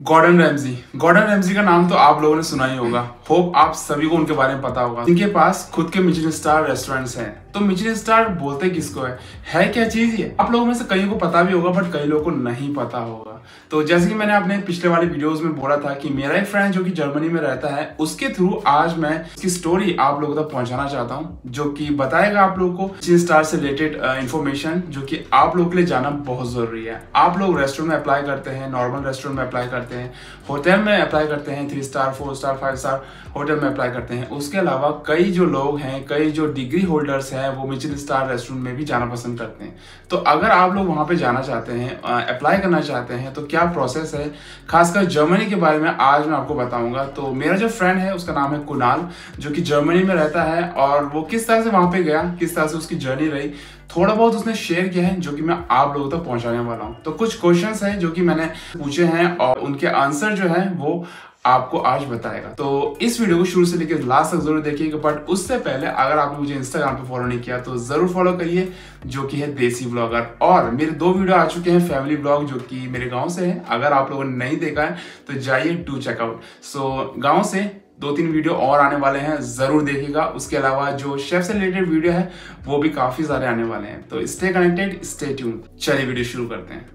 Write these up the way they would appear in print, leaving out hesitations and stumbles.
Gordon Ramsay का नाम तो आप लोगों ने सुना ही होगा। होप आप सभी को उनके बारे में पता होगा। इनके पास खुद के मिशेलिन स्टार रेस्टोरेंट्स हैं। तो मिशेलिन स्टार बोलते किसको है क्या चीज ये? आप लोगों में से कईयों को पता भी होगा बट कई लोगों को नहीं पता होगा। तो जैसे कि मैंने अपने पिछले वाले वीडियोस में बोला था कि मेरा एक फ्रेंड जो कि जर्मनी में रहता है, उसके थ्रू आज मैं इसकी स्टोरी आप लोगों तक पहुंचाना चाहता हूँ, जो कि बताएगा आप लोगों को मिशेलिन स्टार से रिलेटेड इन्फॉर्मेशन जो कि आप लोगों के लिए जाना बहुत जरूरी है। आप लोग रेस्टोरेंट में अप्लाई करते हैं, नॉर्मल रेस्टोरेंट में अप्लाई करते हैं, होटल में अप्लाई करते हैं, 3 स्टार 4 स्टार 5 स्टार होटल में अप्लाई करते हैं। उसके अलावा कई जो लोग हैं, कई जो डिग्री होल्डर्स हैं, वो मिशेलिन स्टार रेस्टोरेंट में भी जाना पसंद करते हैं। तो अगर आप लोग वहां पे जाना चाहते हैं, अप्लाई करना चाहते हैं, तो क्या प्रोसेस है, खासकर जर्मनी के बारे में आज मैं आपको बताऊंगा। तो मेरा जो फ्रेंड है उसका नाम है कुणाल, जो कि जर्मनी में रहता है, और वो किस तरह से वहां पे गया, किस तरह से उसकी जर्नी रही, थोड़ा बहुत उसने शेयर किया है, जो कि मैं आप लोगों तक पहुंचाने वाला हूं। तो कुछ क्वेश्चंस हैं जो कि मैंने पूछे हैं और उनके आंसर जो है वो आपको आज बताएगा। तो इस वीडियो को शुरू से लेकर लास्ट तक जरूर देखिएगा। बट उससे पहले अगर आपने मुझे इंस्टाग्राम पे फॉलो नहीं किया तो जरूर फॉलो करिए, जो कि है देसी ब्लॉगर। और मेरे 2 वीडियो आ चुके हैं फैमिली ब्लॉग, जो कि मेरे गांव से है। अगर आप लोगों ने नहीं देखा है तो जाइए डू चेकआउट। सो गाँव से 2-3 वीडियो और आने वाले हैं, जरूर देखिएगा। उसके अलावा जो शेफ से रिलेटेड वीडियो है वो भी काफी सारे आने वाले हैं। तो स्टे कनेक्टेड, स्टे ट्यून। चलिए वीडियो शुरू करते हैं।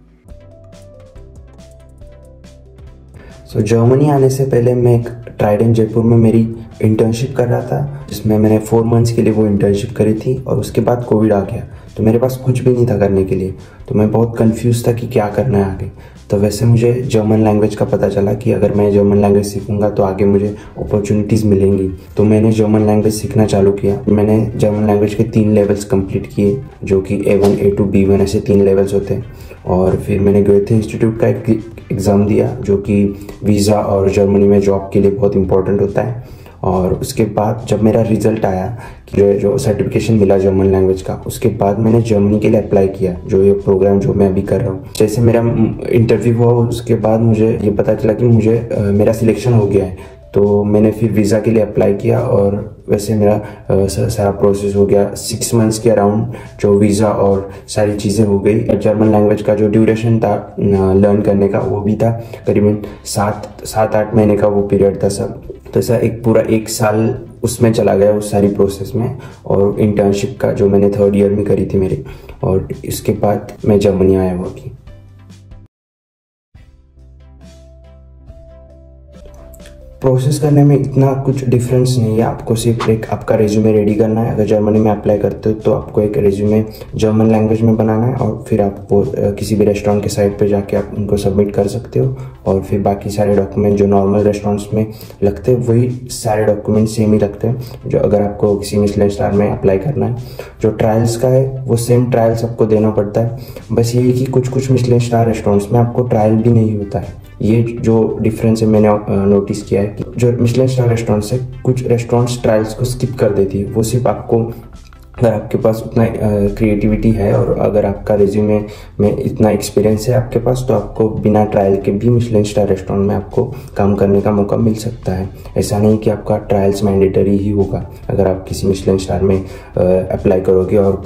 जर्मनी आने से पहले मैं एक ट्राइडेंट जयपुर में मेरी इंटर्नशिप कर रहा था, जिसमें मैंने 4 मंथ्स के लिए वो इंटर्नशिप करी थी। और उसके बाद कोविड आ गया, तो मेरे पास कुछ भी नहीं था करने के लिए। तो मैं बहुत कंफ्यूज था कि क्या करना है आगे। तो वैसे मुझे जर्मन लैंग्वेज का पता चला कि अगर मैं जर्मन लैंग्वेज सीखूंगा तो आगे मुझे अपॉर्चुनिटीज़ मिलेंगी। तो मैंने जर्मन लैंग्वेज सीखना चालू किया। मैंने जर्मन लैंग्वेज के 3 लेवल्स कंप्लीट किए, जो कि A1 A2 B1 ऐसे 3 लेवल्स होते हैं। और फिर मैंने गोएथे इंस्टीट्यूट का एक एग्ज़ाम दिया, जो कि वीज़ा और जर्मनी में जॉब के लिए बहुत इंपॉर्टेंट होता है। और उसके बाद जब मेरा रिजल्ट आया कि जो सर्टिफिकेशन मिला जर्मन लैंग्वेज का, उसके बाद मैंने जर्मनी के लिए अप्लाई किया, जो ये प्रोग्राम जो मैं अभी कर रहा हूँ। जैसे मेरा इंटरव्यू हुआ, उसके बाद मुझे ये पता चला कि मुझे मेरा सिलेक्शन हो गया है। तो मैंने फिर वीज़ा के लिए अप्लाई किया और वैसे मेरा सारा प्रोसेस हो गया। 6 मंथ्स के अराउंड जो वीज़ा और सारी चीज़ें हो गई। जर्मन लैंग्वेज का जो ड्यूरेशन था लर्न करने का, वो भी था करीबन 7-8 महीने का वो पीरियड था सब। तो ऐसा एक पूरा 1 साल उसमें चला गया उस सारी प्रोसेस में। और इंटर्नशिप का जो मैंने 3rd ईयर में करी थी मेरी, और इसके बाद मैं जर्मनी आया हुआ अभी। प्रोसेस करने में इतना कुछ डिफरेंस नहीं है। आपको सिर्फ एक आपका रेज्यूमे रेडी करना है। अगर जर्मनी में अप्लाई करते हो तो आपको एक रेज्यूमे जर्मन लैंग्वेज में बनाना है, और फिर आप वो किसी भी रेस्टोरेंट के साइट पे जाके आप उनको सबमिट कर सकते हो। और फिर बाकी सारे डॉक्यूमेंट जो नॉर्मल रेस्टोरेंट्स में लगते हैं, वही सारे डॉक्यूमेंट सेम ही लगते हैं, जो अगर आपको किसी मिशेलिन स्टार में अप्लाई करना है। जो ट्रायल्स का है वो सेम ट्रायल्स आपको देना पड़ता है। बस यही कि कुछ मिशेलिन स्टार रेस्टोरेंट्स में आपको ट्रायल भी नहीं होता है। ये जो डिफरेंस है मैंने नोटिस किया है कि जो मिशेलिन स्टार रेस्टोरेंट्स है, कुछ रेस्टोरेंट्स ट्रायल्स को स्किप कर देती है। वो सिर्फ आपको, अगर आपके पास उतना क्रिएटिविटी है और अगर आपका रिज्यूमे में इतना एक्सपीरियंस है आपके पास, तो आपको बिना ट्रायल के भी मिशेलिन स्टार रेस्टोरेंट में आपको काम करने का मौका मिल सकता है। ऐसा नहीं कि आपका ट्रायल्स मैंडेटरी ही होगा अगर आप किसी मिशेलिन स्टार में अप्लाई करोगे और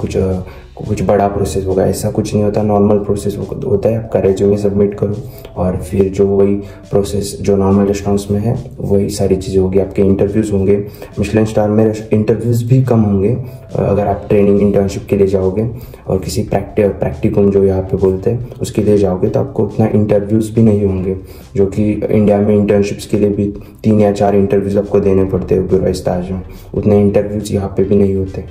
कुछ बड़ा प्रोसेस होगा। ऐसा कुछ नहीं होता, नॉर्मल प्रोसेस होता है। आपका रेज्यूमे सबमिट करो और फिर जो वही प्रोसेस जो नॉर्मल रेस्टोरेंट्स में है वही सारी चीज़ें होगी। आपके इंटरव्यूज़ होंगे। मिशेलिन स्टार में इंटरव्यूज़ भी कम होंगे अगर आप ट्रेनिंग इंटर्नशिप के लिए जाओगे और किसी प्रैक्टिकम जो यहाँ पे बोलते हैं उसके लिए जाओगे, तो आपको उतना इंटरव्यूज़ भी नहीं होंगे, जो कि इंडिया में इंटर्नशिप्स के लिए भी 3 या 4 इंटरव्यूज़ आपको देने पड़ते हैं ब्यूरो स्टाज में। उतने इंटरव्यूज़ यहाँ पे भी नहीं होते।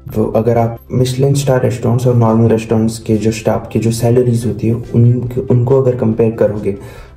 तो अगर आप मिशेलिन स्टार रेस्टोरेंट्स और नॉर्मल रेस्टोरेंट्स के जो स्टाफ की जो सैलरीज होती है उनको अगर कंपेयर करोगे,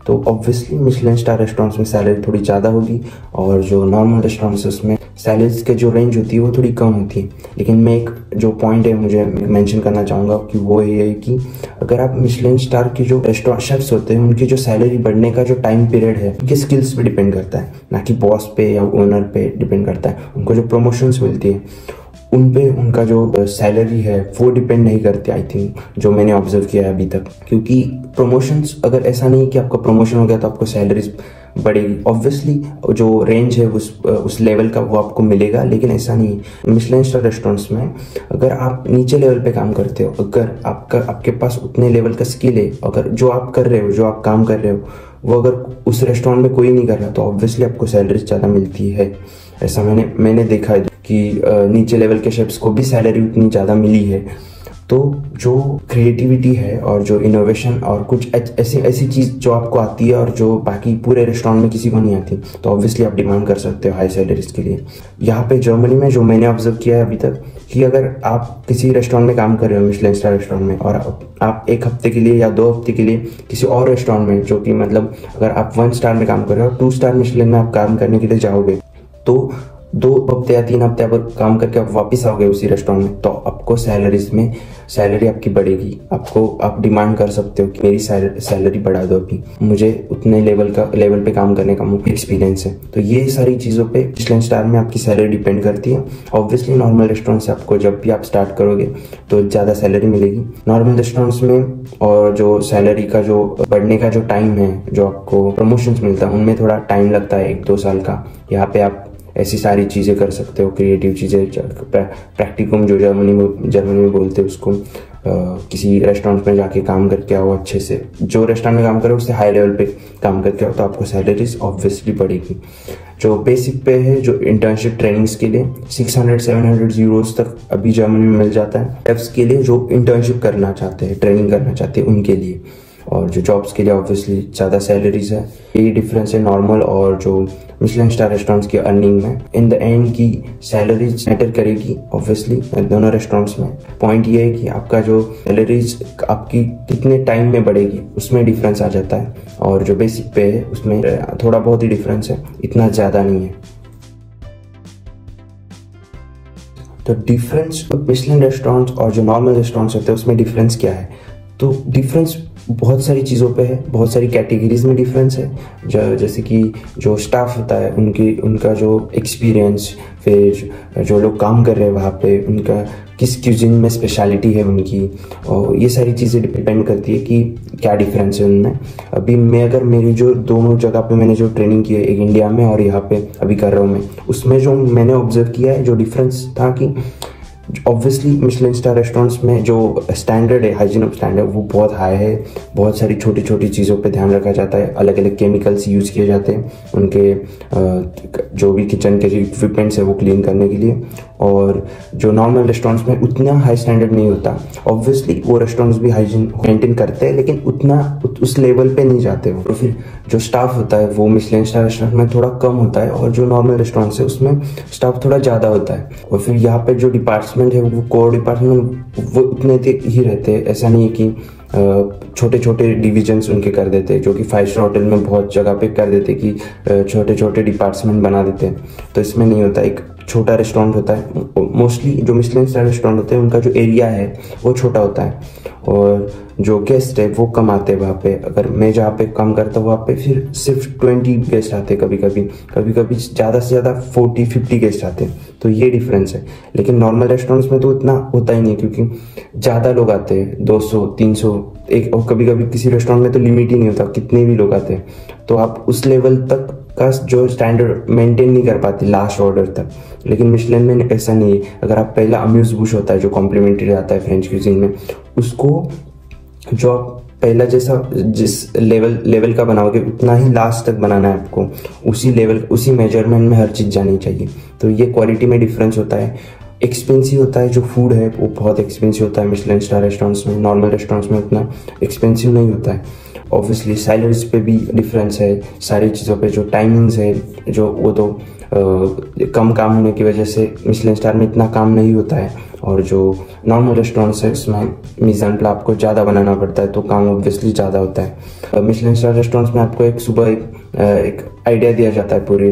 तो ऑब्वियसली मिशेलिन स्टार रेस्टोरेंट्स में सैलरी थोड़ी ज़्यादा होगी, और जो नॉर्मल रेस्टोरेंट्स है उसमें सैलरीज के जो रेंज होती है वो थोड़ी कम होती है। लेकिन मैं एक जो पॉइंट है मुझे मेंशन करना चाहूँगा कि वो ये है कि अगर आप मिशेलिन स्टार की जो रेस्टोरेंट शेफ्स होते हैं, उनकी जो सैलरी बढ़ने का जो टाइम पीरियड है उनके स्किल्स पे डिपेंड करता है, ना कि बॉस पे या ओनर पे डिपेंड करता है। उनको जो प्रमोशंस मिलती है उन पे उनका जो सैलरी है वो डिपेंड नहीं करती, आई थिंक, जो मैंने ऑब्जर्व किया है अभी तक। क्योंकि प्रमोशंस, अगर ऐसा नहीं कि आपका प्रमोशन हो गया तो आपको सैलरीज बढ़ेगी। ऑब्वियसली जो रेंज है उस लेवल का वो आपको मिलेगा, लेकिन ऐसा नहीं है। मिशेलिन स्टार रेस्टोरेंट्स में अगर आप नीचे लेवल पे काम करते हो, अगर आपके पास उतने लेवल का स्किल है, अगर जो आप कर रहे हो, जो आप काम कर रहे हो, वो अगर उस रेस्टोरेंट में कोई नहीं कर रहा, तो ऑब्वियसली आपको सैलरी ज़्यादा मिलती है। ऐसा मैंने देखा है कि नीचे लेवल के शेफ्स को भी सैलरी उतनी ज़्यादा मिली है। तो जो क्रिएटिविटी है और जो इनोवेशन और कुछ ऐसी चीज़ जो आपको आती है और जो बाकी पूरे रेस्टोरेंट में किसी को नहीं आती, तो ऑब्वियसली आप डिमांड कर सकते हो हाई सैलरीज के लिए। यहाँ पे जर्मनी में जो मैंने ऑब्जर्व किया है अभी तक, कि अगर आप किसी रेस्टोरेंट में काम कर रहे हो, मिशेलिन स्टार रेस्टोरेंट में, और आप 1 हफ्ते के लिए या 2 हफ्ते के लिए किसी और रेस्टोरेंट में, जो कि मतलब अगर आप 1 स्टार में काम कर रहे हो, 2 स्टार मिशेलिन में आप काम करने के लिए जाओगे, तो 2 हफ्ते या 3 हफ्ते आप काम करके आप वापस आओगे उसी रेस्टोरेंट में, तो आपको सैलरी आपकी बढ़ेगी। आप डिमांड कर सकते हो कि मेरी सैलरी बढ़ा दो, अभी मुझे उतने लेवल पे काम करने का एक्सपीरियंस है। तो ये सारी चीज़ों पे मिशेलिन स्टार में आपकी सैलरी डिपेंड करती है। ऑब्वियसली नॉर्मल रेस्टोरेंट से आपको जब भी आप स्टार्ट करोगे तो ज़्यादा सैलरी मिलेगी। नॉर्मल रेस्टोरेंट्स में और जो सैलरी का जो बढ़ने का जो टाइम है, जो आपको प्रमोशंस मिलता है, उनमें थोड़ा टाइम लगता है, 1-2 साल का। यहाँ पे आप ऐसी सारी चीज़ें कर सकते हो, क्रिएटिव चीज़ें, प्रैक्टिकम जो जर्मनी में बोलते हैं उसको, किसी रेस्टोरेंट में जाके काम करके आओ अच्छे से, जो रेस्टोरेंट में काम करो उससे हाई लेवल पे काम करके आओ, तो आपको सैलरीज ऑब्वियसली बढ़ेगी। जो बेसिक पे है, जो इंटर्नशिप ट्रेनिंग्स के लिए 600-700 यूरोज तक अभी जर्मनी में मिल जाता है, टेप्स के लिए जो इंटर्नशिप करना चाहते हैं, ट्रेनिंग करना चाहते हैं उनके लिए। और जो जॉब्स के लिए ऑब्वियसली ज़्यादा सैलरीज है। ये डिफरेंस है नॉर्मल और जो मिशेलिन स्टार रेस्टोरेंट्स की अर्निंग में। इन द एंड की सैलरीज मैटर करेगी ऑब्वियसली दोनों रेस्टोरेंट्स में। पॉइंट ये है कि आपका जो सैलरीज आपकी कितने टाइम में बढ़ेगी उसमें डिफरेंस आ जाता है, और जो बेसिक पे है उसमें थोड़ा बहुत ही डिफरेंस है, इतना ज़्यादा नहीं है। तो डिफरेंस मिशेलिन रेस्टोरेंट्स और जो नॉर्मल रेस्टोरेंट्स होते हैं उसमें डिफरेंस क्या है? तो डिफरेंस बहुत सारी चीज़ों पे है, बहुत सारी कैटेगरीज में डिफरेंस है। जैसे कि जो स्टाफ होता है उनका जो एक्सपीरियंस, फिर जो लोग काम कर रहे हैं वहाँ पे उनका किस क्यूजिन में स्पेशलिटी है उनकी, और ये सारी चीज़ें डिपेंड करती है कि क्या डिफरेंस है उनमें। अभी मेरी जो दोनों जगह पे मैंने जो ट्रेनिंग की है, एक इंडिया में और यहाँ पे अभी कर रहा हूँ मैं, उसमें जो मैंने ऑब्जर्व किया है, जो डिफरेंस था कि ऑब्वियसली मिशेलिन स्टार रेस्टोरेंट्स में जो स्टैंडर्ड है, हाइजीन ऑफ स्टैंडर्ड, वो बहुत हाई है। बहुत सारी छोटी छोटी चीज़ों पे ध्यान रखा जाता है, अलग अलग केमिकल्स यूज़ किए जाते हैं उनके जो भी किचन के जो इक्विपमेंट्स है वो क्लीन करने के लिए। और जो नॉर्मल रेस्टोरेंट्स में उतना हाई स्टैंडर्ड नहीं होता। ऑब्वियसली वो रेस्टोरेंट्स भी हाइजीन मेंटेन करते हैं, लेकिन उतना उस लेवल पे नहीं जाते हो। तो फिर जो स्टाफ होता है वो मिशेलिन स्टार रेस्टोरेंट में थोड़ा कम होता है, और जो नॉर्मल रेस्टोरेंट्स है उसमें स्टाफ थोड़ा ज़्यादा होता है। और फिर यहाँ पे जो डिपार्टमेंट है वो कोर डिपार्टमेंट वो उतने ही रहते हैं। ऐसा नहीं है कि छोटे छोटे डिविजन्स उनके कर देते हैं, जो कि 5 स्टार होटल में बहुत जगह पे कर देते कि छोटे छोटे डिपार्टमेंट बना देते हैं। तो इसमें नहीं होता, एक छोटा रेस्टोरेंट होता है। मोस्टली जो मिशेलिन स्टार रेस्टोरेंट होते हैं उनका जो एरिया है वो छोटा होता है, और जो गेस्ट है वो कम आते हैं वहाँ पे। अगर मैं जहाँ पे काम करता हूँ वहाँ पे फिर सिर्फ 20 गेस्ट आते हैं, कभी कभी ज़्यादा से ज़्यादा 40-50 गेस्ट आते हैं। तो ये डिफरेंस है। लेकिन नॉर्मल रेस्टोरेंट्स में तो इतना होता ही नहीं, क्योंकि ज़्यादा लोग आते हैं, 200-300 एक, और कभी कभी किसी रेस्टोरेंट में तो लिमिट ही नहीं होता, कितने भी लोग आते हैं। तो आप उस लेवल तक का जो स्टैंडर्ड मेंटेन नहीं कर पाती लास्ट ऑर्डर तक। लेकिन मिशेलिन में ऐसा नहीं है। अगर आप पहला अम्यूज बुश होता है जो कॉम्प्लीमेंट्री आता है फ्रेंच क्यूजीन में, उसको जो आप पहला जैसा जिस लेवल का बनाओगे उतना ही लास्ट तक बनाना है आपको। उसी लेवल, उसी मेजरमेंट में हर चीज़ जानी चाहिए। तो ये क्वालिटी में डिफरेंस होता है। एक्सपेंसिव होता है, जो फूड है वो बहुत एक्सपेंसिव होता है मिशेलिन स्टार रेस्टोरेंट्स में। नॉर्मल रेस्टोरेंट्स में उतना एक्सपेंसिव नहीं होता है। ऑब्वियसली सैलरीज पे भी डिफरेंस है, सारी चीज़ों पे जो टाइमिंग्स है, जो वो तो कम काम होने की वजह से मिशेलिन स्टार में इतना काम नहीं होता है। और जो नॉर्मल रेस्टोरेंट्स है उसमें मीज़ान प्लान आपको ज़्यादा बनाना पड़ता है, तो काम ऑब्वियसली ज़्यादा होता है। मिशेलिन स्टार रेस्टोरेंट्स में आपको एक सुबह एक आइडिया दिया जाता है पूरे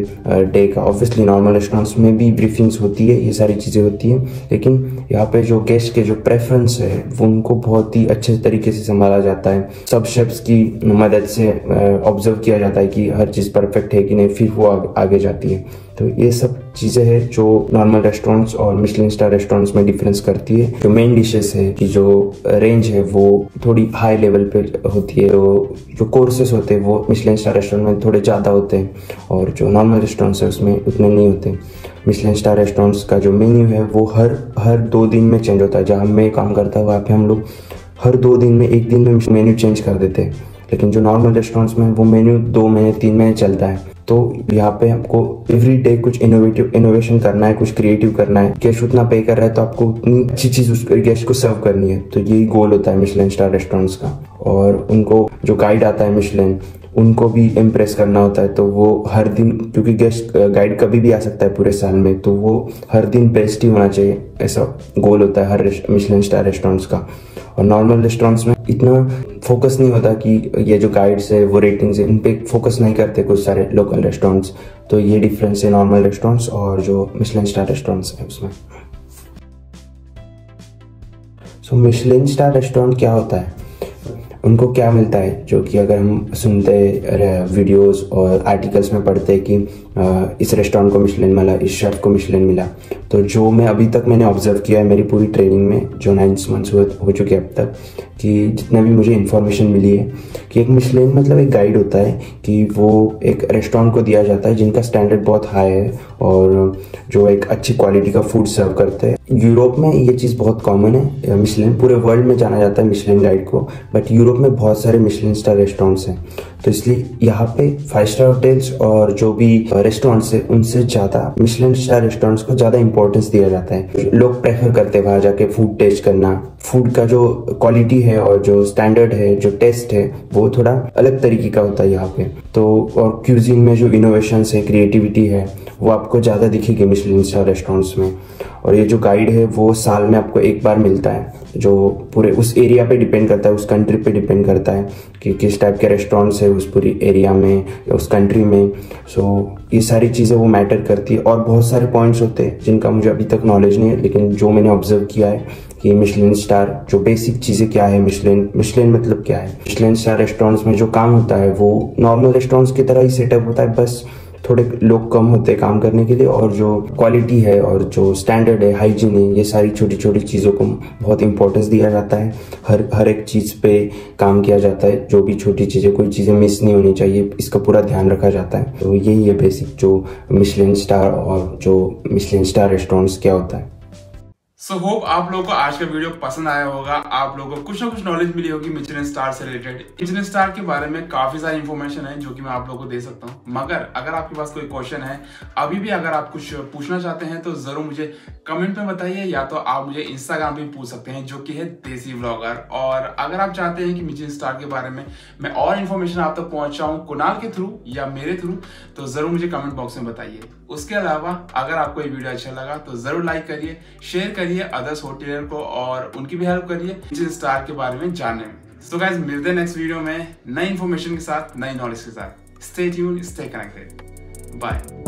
डे का। ऑब्वियसली नॉर्मल रेस्टोरेंट्स में भी ब्रीफिंग्स होती है, ये सारी चीज़ें होती हैं, लेकिन यहाँ पे जो गेस्ट के जो प्रेफरेंस है वो उनको बहुत ही अच्छे तरीके से संभाला जाता है। सब शेफ्स की मदद से ऑब्जर्व किया जाता है कि हर चीज़ परफेक्ट है कि नहीं, फिर वो आगे जाती है। तो ये सब चीज़ें हैं जो नॉर्मल रेस्टोरेंट्स और मिशेलिन स्टार रेस्टोरेंट्स में डिफरेंस करती है। जो मेन डिशेस है कि जो रेंज है वो थोड़ी हाई लेवल पे होती है, तो जो कोर्सेस होते हैं वो मिशेलिन स्टार रेस्टोरेंट में थोड़े ज़्यादा होते हैं और जो नॉर्मल रेस्टोरेंट्स है उसमें उतने नहीं होते। मिशेलिन स्टार रेस्टोरेंट्स का जो मेन्यू है वो हर 2 दिन में चेंज होता है। जहाँ मैं काम करता हूँ वहाँ पे हम लोग हर 2 दिन में 1 दिन में मेन्यू चेंज कर देते हैं, लेकिन जो नॉर्मल रेस्टोरेंट्स में वो मेन्यू 2 महीने 3 महीने चलता है। तो यहाँ पे हमको एवरी डे कुछ इनोवेशन करना है, कुछ क्रिएटिव करना है। गेस्ट उतना पे कर रहा है तो आपको उतनी अच्छी चीज़ उस गेस्ट को सर्व करनी है। तो यही गोल होता है मिशेलिन स्टार रेस्टोरेंट्स का। और उनको जो गाइड आता है मिशेलिन, उनको भी इम्प्रेस करना होता है। तो वो हर दिन, क्योंकि गेस्ट गाइड कभी भी आ सकता है पूरे साल में, तो वो हर दिन बेस्ट ही होना चाहिए, ऐसा गोल होता है हर मिशेलिन स्टार रेस्टोरेंट्स का। और नॉर्मल रेस्टोरेंट्स में इतना फोकस नहीं होता कि ये जो गाइड्स है वो रेटिंग्स है, इन पे फोकस नहीं करते कुछ सारे लोकल रेस्टोरेंट्स। तो ये डिफरेंस है नॉर्मल रेस्टोरेंट्स और जो मिशेलिन स्टार रेस्टोरेंट्स है उसमें। सो मिशेलिन स्टार रेस्टोरेंट क्या होता है, उनको क्या मिलता है, जो कि अगर हम सुनते वीडियोस और आर्टिकल्स में पढ़ते हैं कि इस रेस्टोरेंट को मिशेलिन मिला, इस शेफ को मिशेलिन मिला। तो जो मैं अभी तक मैंने ऑब्जर्व किया है मेरी पूरी ट्रेनिंग में, जो 9 मंथ्स हो चुके हैं अब तक, कि जितना भी मुझे इन्फॉर्मेशन मिली है कि एक मिशेलिन मतलब एक गाइड होता है कि वो एक रेस्टोरेंट को दिया जाता है जिनका स्टैंडर्ड बहुत हाई है और जो एक अच्छी क्वालिटी का फूड सर्व करते हैं। यूरोप में ये चीज़ बहुत कॉमन है, मिशेलिन पूरे वर्ल्ड में जाना जाता है मिशेलिन गाइड को, बट यूरोप में बहुत सारे मिशेलिन स्टार रेस्टोरेंट्स हैं। तो इसलिए यहाँ पे 5 स्टार होटल्स और जो भी रेस्टोरेंट्स है उनसे ज़्यादा मिशेलिन स्टार रेस्टोरेंट्स को ज़्यादा इंपॉर्टेंस दिया जाता है। लोग प्रेफर करते हैं वहाँ जाके फूड टेस्ट करना। फूड का जो क्वालिटी है और जो स्टैंडर्ड है, जो टेस्ट है, वो थोड़ा अलग तरीके का होता है यहाँ पे। तो और क्यूजिन में जो इनोवेशंस है, क्रिएटिविटी है, वो आपको ज़्यादा दिखेगी मिशेलिन स्टार रेस्टोरेंट्स में। और ये जो गाइड है वो साल में आपको 1 बार मिलता है, जो पूरे उस एरिया पे डिपेंड करता है, उस कंट्री पे डिपेंड करता है कि किस टाइप के रेस्टोरेंट्स है उस पूरी एरिया में या उस कंट्री में। सो ये सारी चीज़ें वो मैटर करती है। और बहुत सारे पॉइंट्स होते हैं जिनका मुझे अभी तक नॉलेज नहीं है, लेकिन जो मैंने ऑब्जर्व किया है कि मिशेलिन स्टार जो बेसिक चीज़ें क्या है, मिशेलिन मतलब क्या है। मिशेलिन स्टार रेस्टोरेंट्स में जो काम होता है वो नॉर्मल रेस्टोरेंट्स की तरह ही सेटअप होता है, बस थोड़े लोग कम होते हैं काम करने के लिए। और जो क्वालिटी है और जो स्टैंडर्ड है, हाइजीन है, ये सारी छोटी छोटी चीज़ों को बहुत इंपॉर्टेंस दिया जाता है। हर एक चीज़ पे काम किया जाता है, जो भी छोटी चीज़ें, कोई चीज़ें मिस नहीं होनी चाहिए, इसका पूरा ध्यान रखा जाता है। तो यही है बेसिक जो मिशेलिन स्टार और जो मिशेलिन स्टार रेस्टोरेंट्स क्या होता है। सो होप आप लोगों को आज का वीडियो पसंद आया होगा। आप लोगों को कुछ ना कुछ नॉलेज मिली होगी मिशेलिन स्टार से रिलेटेड। मिशेलिन स्टार के बारे में काफी सारी इंफॉर्मेशन है जो कि मैं आप लोगों को दे सकता हूँ। मगर अगर आपके पास कोई क्वेश्चन है, अभी भी अगर आप कुछ पूछना चाहते हैं, तो जरूर मुझे कमेंट में बताइए, या तो आप मुझे इंस्टाग्राम पे पूछ सकते हैं, जो कि है देसी व्लॉगर। और अगर आप चाहते हैं कि मिशेलिन स्टार के बारे में मैं और इन्फॉर्मेशन आप तक पहुंचाऊं कुणाल के थ्रू या मेरे थ्रू, तो जरूर मुझे कमेंट बॉक्स में बताइए। उसके अलावा अगर आपको ये वीडियो अच्छा लगा तो जरूर लाइक करिए, शेयर करिए अदर्स होटलियर को, और उनकी भी हेल्प करिए मिशेलिन स्टार के बारे में जानने में। तो गाइस, मिलते हैं नेक्स्ट वीडियो में नई इन्फॉर्मेशन के साथ, नई नॉलेज के साथ। Stay tuned, stay connected, bye.